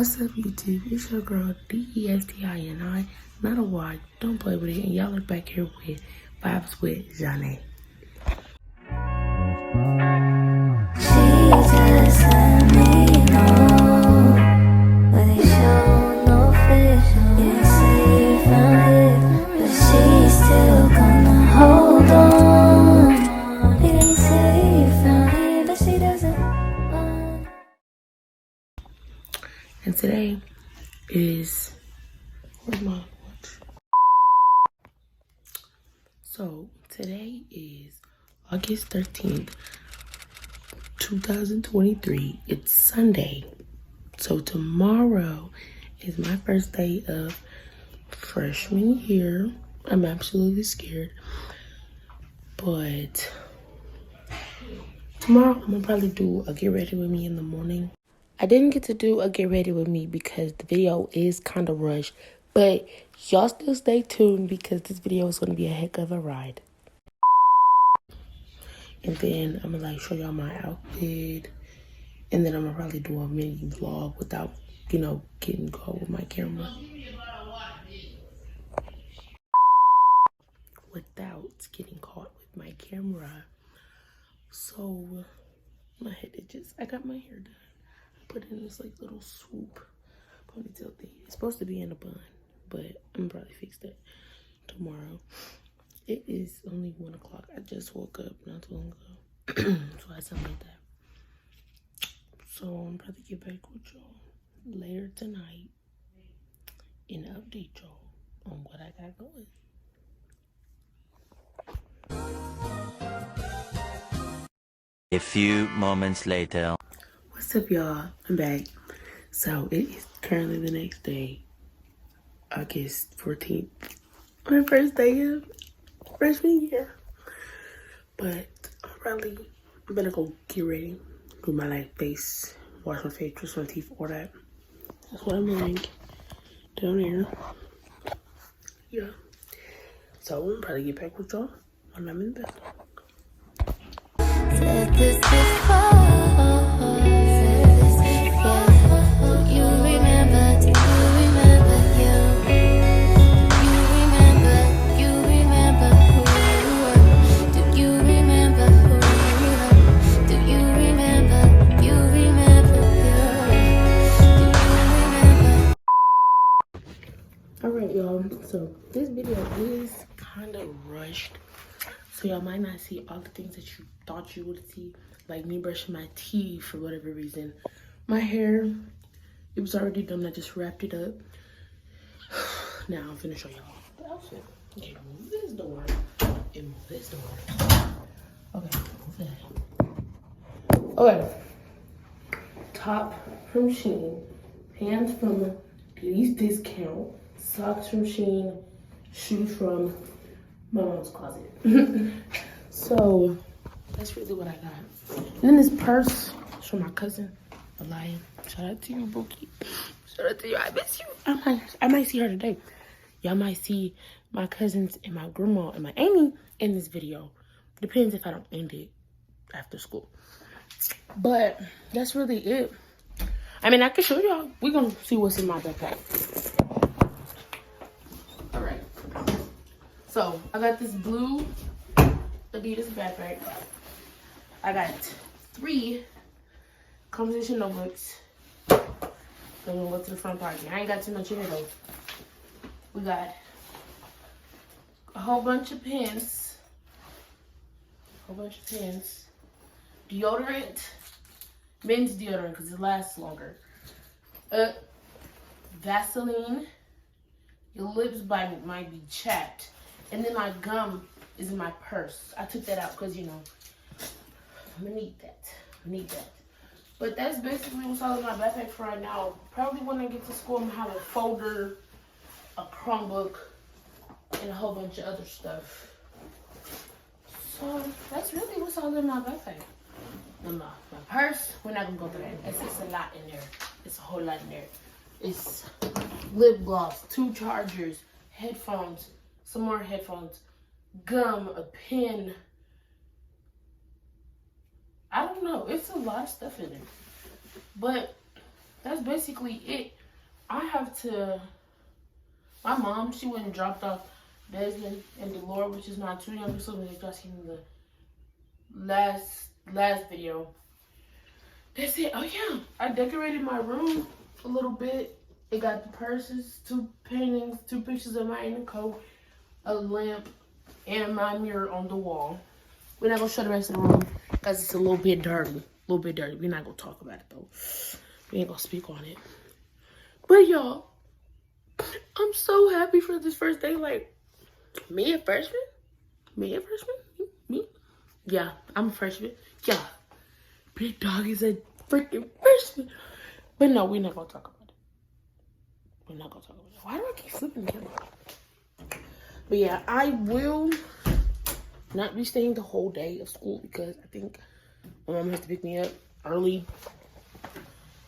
What's up, YouTube? It's your girl, DESTINI, not a Y. Don't play with it. And y'all are back here with Vibes with Janae. She just let me know, but they show no fish. Didn't say you found it, but she's still gonna hold on. Didn't say you found it, but she doesn't want. And today is, where's my watch? So today is August 13th, 2023. It's Sunday. So tomorrow is my first day of freshman year. I'm absolutely scared. But tomorrow I'm gonna probably do a get ready with me in the morning. I didn't get to do a get ready with me because the video is kind of rushed. But y'all still stay tuned because this video is gonna be a heck of a ride. And then I'm gonna show y'all my outfit. And then I'm gonna probably do a mini vlog without, getting caught with my camera. Without getting caught with my camera. So my head I got my hair done. I put in this little swoop ponytail thing. It's supposed to be in a bun, but I'm gonna probably fix that tomorrow. It is only 1 o'clock. I just woke up not too long ago. So I sound like that. So I'm probably get back with y'all later tonight and update y'all on what I got going. A few moments later. What's up, y'all? I'm back. So it is currently the next day, August 14th. My first day of freshman year. But I'm better go get ready. Do my face, wash my face, brush my teeth, all that. That's what I'm doing down here. Yeah. So I'm probably get back with y'all when I'm in bed. Said this before. Said this before. Do you remember? Do you remember you? Do you remember who you were? Do you remember who you were? Do you remember? You remember you? Do you remember? Alright, y'all. So this video is kind of rushed. So y'all might not see all the things that you thought you would see, like me brushing my teeth for whatever reason. My hair, it was already done. I just wrapped it up. Now I'm finna show y'all the outfit. Okay, move this door and move this door. Okay, move that. Okay. Top from Shein, pants from Least Discount, socks from Shein, shoes from my mom's closet. So that's really what I got. And then this purse is from my cousin, the lion. Shout out to you, Bookie. Shout out to you. I miss you. I might see her today. Y'all might see my cousins and my grandma and my auntie in this video. Depends if I don't end it after school. But that's really it. I mean, I can show y'all. We're gonna see what's in my backpack. All right. So I got this blue Adidas backpack. I got 3 composition notebooks. So we're gonna go to the front party. I ain't got too much here though. We got a whole bunch of pens. Deodorant. Men's deodorant because it lasts longer. Vaseline. Your lips might be chapped. And then my gum is in my purse. I took that out because, I'm going to need that. But that's basically what's all in my backpack for right now. Probably when I get to school, I'm going to have a folder, a Chromebook, and a whole bunch of other stuff. So that's really what's all in my backpack. And my purse, we're not going to go through that. It's a lot in there. It's a whole lot in there. It's lip gloss, 2 chargers, headphones, some more headphones, gum, a pen. I don't know. It's a lot of stuff in there. But that's basically it. I have to. My mom, she went and dropped off Desmond and Delora, which is my two younger siblings. If y'all seen the last video. That's it. Oh yeah, I decorated my room a little bit. It got the purses, 2 paintings, 2 pictures of my and coat, a lamp, and my mirror on the wall. We're not gonna show the rest of the room because it's a little bit dirty. A little bit dirty. We're not gonna talk about it though. We ain't gonna speak on it. But y'all, I'm so happy for this first day. Like, me a freshman? Me a freshman? Me? Yeah, I'm a freshman. Yeah. Big Dog is a freaking freshman. But no, we're not gonna talk about it. We're not gonna talk about it. Why do I keep flipping the camera? But yeah, I will not be staying the whole day of school because I think my mom has to pick me up early.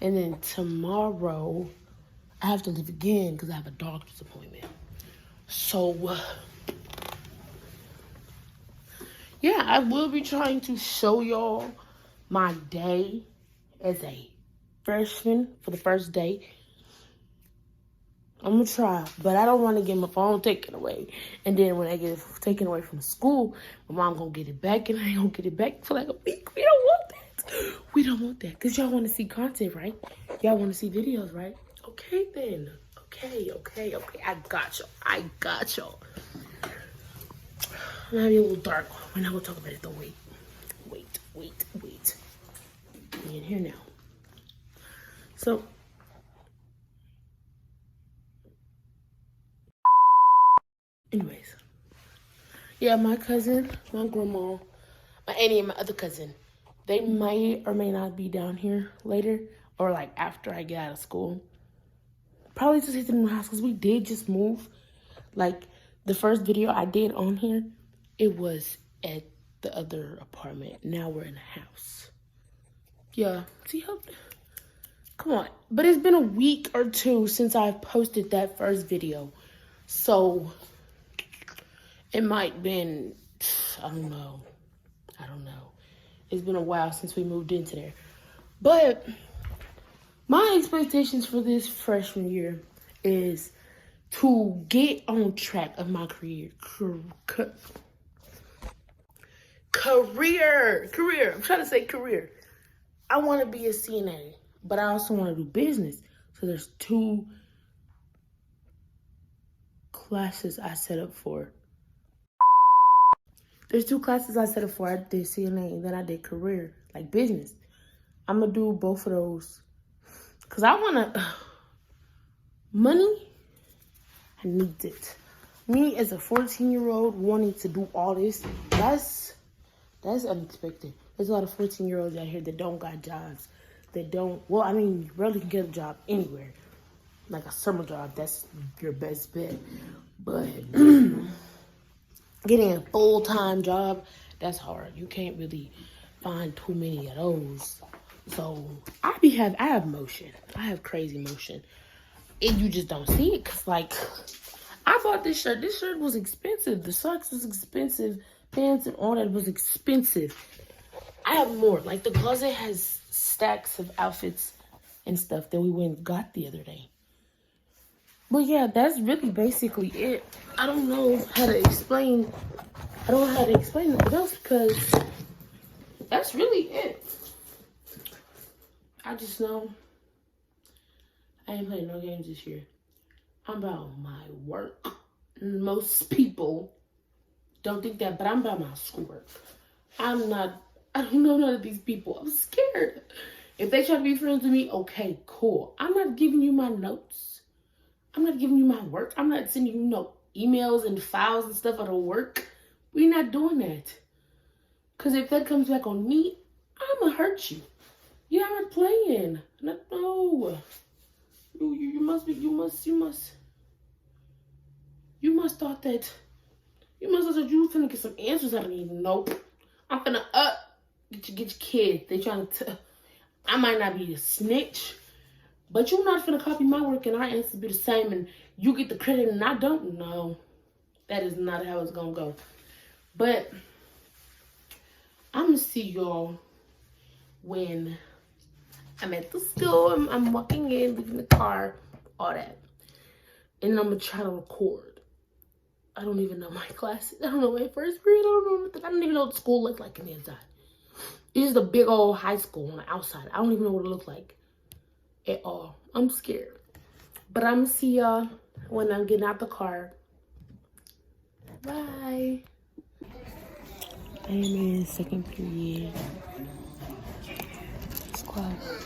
And then tomorrow, I have to leave again because I have a doctor's appointment. So, yeah, I will be trying to show y'all my day as a freshman for the first day. I'm gonna try, but I don't want to get my phone taken away. And then when I get it taken away from school, my mom gonna get it back, and I ain't gonna get it back for like a week. We don't want that. We don't want that, because y'all want to see content, right? Y'all want to see videos, right? Okay, then. Okay. I got y'all. It might be a little dark. We're not gonna talk about it, though. Wait. We in here now. So, anyways, yeah, my cousin, my grandma, my auntie, and my other cousin, they might or may not be down here later or like after I get out of school. Probably just hit the new house because we did just move. Like the first video I did on here, it was at the other apartment. Now we're in a house. Yeah, see how? Come on. But it's been a week or two since I've posted that first video. So, it might been, I don't know. It's been a while since we moved into there. But, my expectations for this freshman year is to get on track of my career. Career. I'm trying to say career. I want to be a CNA, but I also want to do business. So there's 2 classes I set up for. I did CNA and then I did career, like business. I'm going to do both of those. Because I want to... money, I need it. Me as a 14-year-old wanting to do all this, that's unexpected. There's a lot of 14-year-olds out here that don't got jobs. That don't, well, I mean, you rarely can get a job anywhere. Like a summer job, that's your best bet. But getting a full-time job, that's hard. You can't really find too many of those. So I have motion. I have crazy motion. And you just don't see it. Cause like, I bought this shirt. This shirt was expensive. The socks was expensive. Pants and all that was expensive. I have more. Like the closet has stacks of outfits and stuff that we went and got the other day. But yeah, that's really basically it. I don't know how to explain. I don't know how to explain anything else because that's really it. I just know I ain't playing no games this year. I'm about my work. Most people don't think that, but I'm about my schoolwork. I don't know none of these people. I'm scared. If they try to be friends with me, okay, cool. I'm not giving you my notes. I'm not giving you my work. I'm not sending you no emails and files and stuff out of work. We're not doing that. Because if that comes back on me, I'm going to hurt you. Yeah, I'm not playing. No. You must thought that you was finna get some answers out of me. Nope. I'm finna get your kid. They trying to I might not be a snitch, but you're not finna copy my work and our answers be the same and you get the credit and I don't. No. That is not how it's gonna go. But I'm gonna see y'all when I'm at the school. I'm walking in, leaving the car, all that. And I'm going to try to record. I don't even know my classes. I don't know my first period. I don't know nothing. I don't even know what school looked like on the inside. It's just a big old high school on the outside. I don't even know what it looked like at all. I'm scared. But I'm going to see y'all when I'm getting out the car. Bye. I am in second period. This class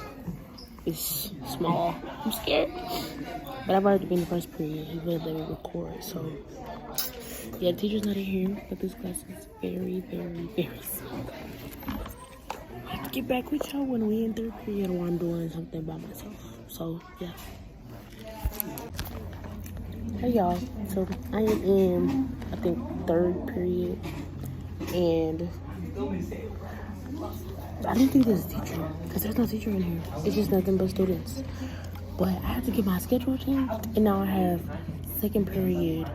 is small. I'm scared. But I've already been in the first period. He would let me record. So, yeah, the teacher's not in here. But this class is very, very, very small. I have to get back with y'all when we in third period or I'm doing something by myself. So, yeah. Hey y'all, so I am in, I think, third period, and I don't think there's a teacher, because there's no teacher in here. It's just nothing but students. But I had to get my schedule changed, and now I have second period,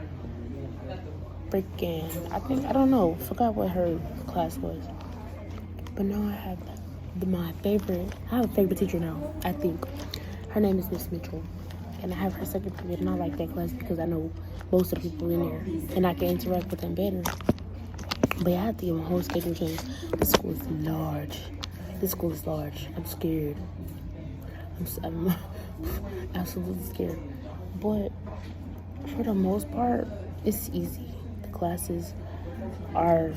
freaking, I don't know, forgot what her class was. But now I have I have a favorite teacher now, I think. Her name is Miss Mitchell. And I have her second period, and I like that class because I know most of the people in there, and I can interact with them better. But yeah, I have to get my whole schedule changed. This school is large. I'm scared. I'm absolutely scared. But for the most part, it's easy. The classes are,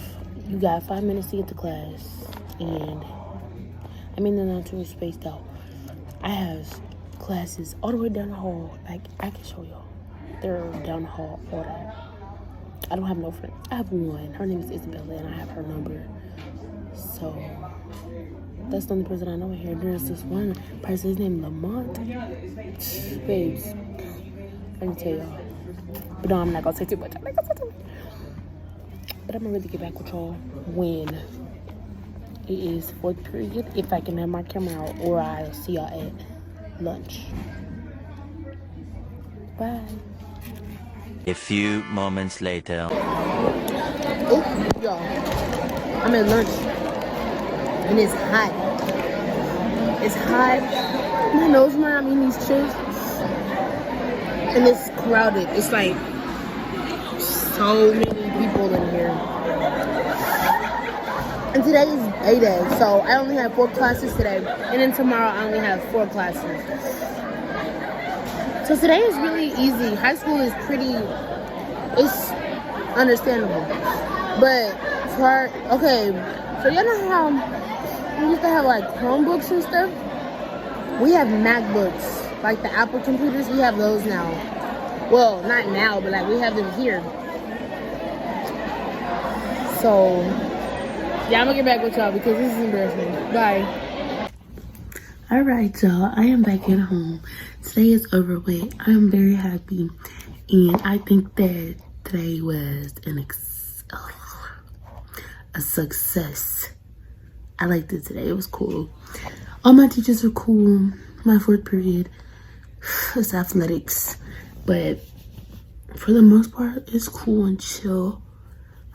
you got 5 minutes to get to class, and I mean, they're not too spaced out. I have classes all the way down the hall. Like, I can show y'all. They're down the hall, all that. I don't have no friends. I have one. Her name is Isabella, and I have her number. So, that's the only person I know in here. There's this one person, his name Lamont. Babes, let me tell y'all. But no, I'm not gonna say too much. But I'm gonna really get back with y'all when it is fourth period, if I can have my camera out, or I'll see y'all at lunch. Bye. A few moments later. Oh, y'all. I'm at lunch. And it's hot. It's hot. My nose when I'm eating these chips. And it's crowded. It's like so many people in here. And today is A-Day, so I only have 4 classes today. And then tomorrow I only have 4 classes. So today is really easy. High school is it's understandable. But okay, so you know how we used to have like Chromebooks and stuff? We have MacBooks, like the Apple computers, we have those now. Well, not now, but like we have them here. So yeah, I'm gonna get back with y'all because this is embarrassing. Bye. All right, y'all. I am back at home. Today is over with. I am very happy, and I think that today was a success. I liked it today. It was cool. All my teachers are cool. My fourth period is athletics, but for the most part, it's cool and chill.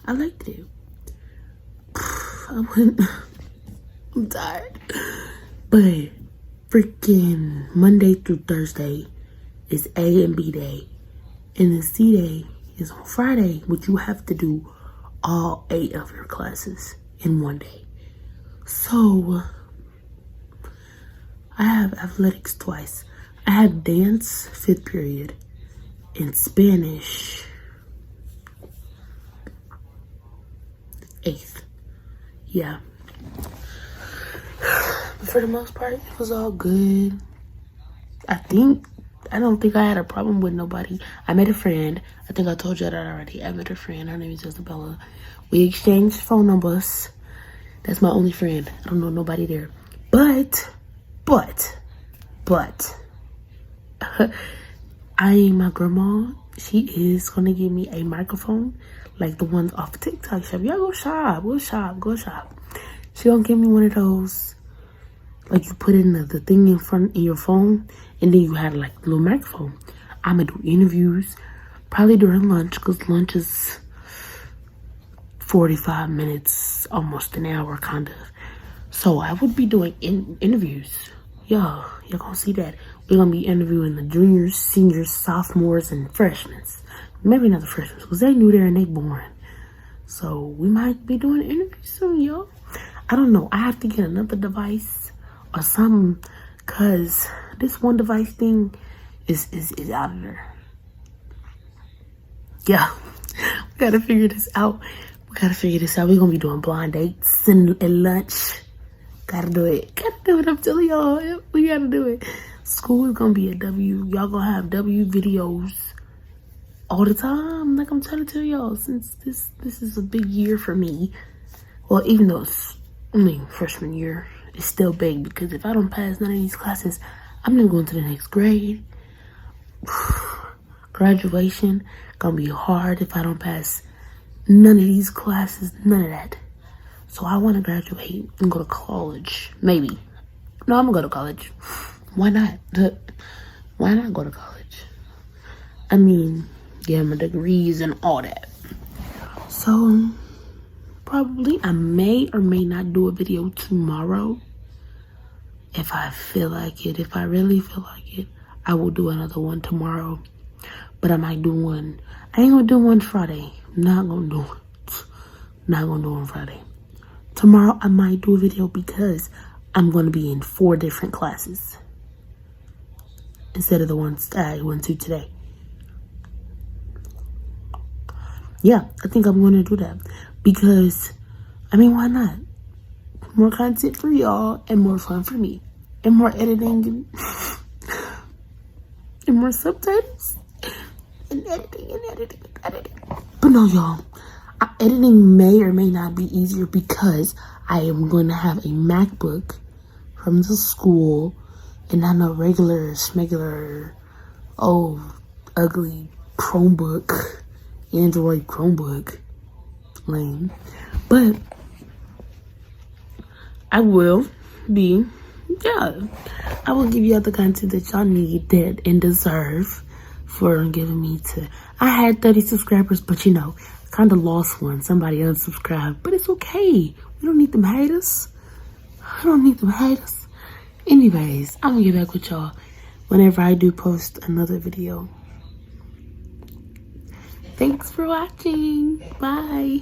I liked it. I'm tired. But freaking Monday through Thursday is A and B day. And the C day is on Friday, which you have to do all 8 of your classes in one day. So I have athletics twice. I have dance 5th period and Spanish 8th. Yeah. But for the most part, it was all good. I don't think I had a problem with nobody. I met a friend. I think I told you that already. I met a friend. Her name is Isabella. We exchanged phone numbers. That's my only friend. I don't know nobody there. But my grandma, she is gonna give me a microphone like the ones off TikTok shop. Y'all go shop. Go shop. She gonna give me one of those, like you put in the thing in your phone, and then you have like a little microphone. I'm gonna do interviews, probably during lunch, because lunch is 45 minutes, almost an hour, kind of. So I would be doing interviews. y'all gonna see that. We're gonna be interviewing the juniors, seniors, sophomores, and freshmen. Maybe not the freshmen, because they new there and they born. So we might be doing an interview soon, y'all. I don't know. I have to get another device or something, because this one device thing is out of there. Yeah, we gotta figure this out. We're gonna be doing blind dates and lunch. Gotta do it. I'm telling y'all, we gotta do it. School is gonna be a W. Y'all gonna have W videos all the time. Like I'm trying to tell y'all, since this is a big year for me. Well, even though freshman year is still big, because if I don't pass none of these classes, I'm not going to the next grade. Graduation gonna be hard if I don't pass none of these classes, none of that. So I want to graduate and go to college. Maybe. No, I'm gonna go to college. Why not? Why not go to college? I mean, get my degrees and all that. So probably I may or may not do a video tomorrow. If I feel like it, if I really feel like it, I will do another one tomorrow. But I might do one. I ain't gonna do one Friday. Not gonna do one Friday. Tomorrow I might do a video because I'm gonna be in 4 different classes instead of the ones I went to today. Yeah, I think I'm gonna do that because, I mean, why not? More content for y'all and more fun for me and more editing and more subtitles and editing. But no, y'all, editing may or may not be easier because I am going to have a MacBook from the school and not a regular, smegular, ugly Chromebook, Android Chromebook. Lame. But I will be, I will give y'all the content that y'all need and deserve for giving me to. I had 30 subscribers, but kind of lost one. Somebody unsubscribed, but it's okay. We don't need them haters. Anyways, I'm gonna get back with y'all whenever I do post another video. Thanks for watching. Bye.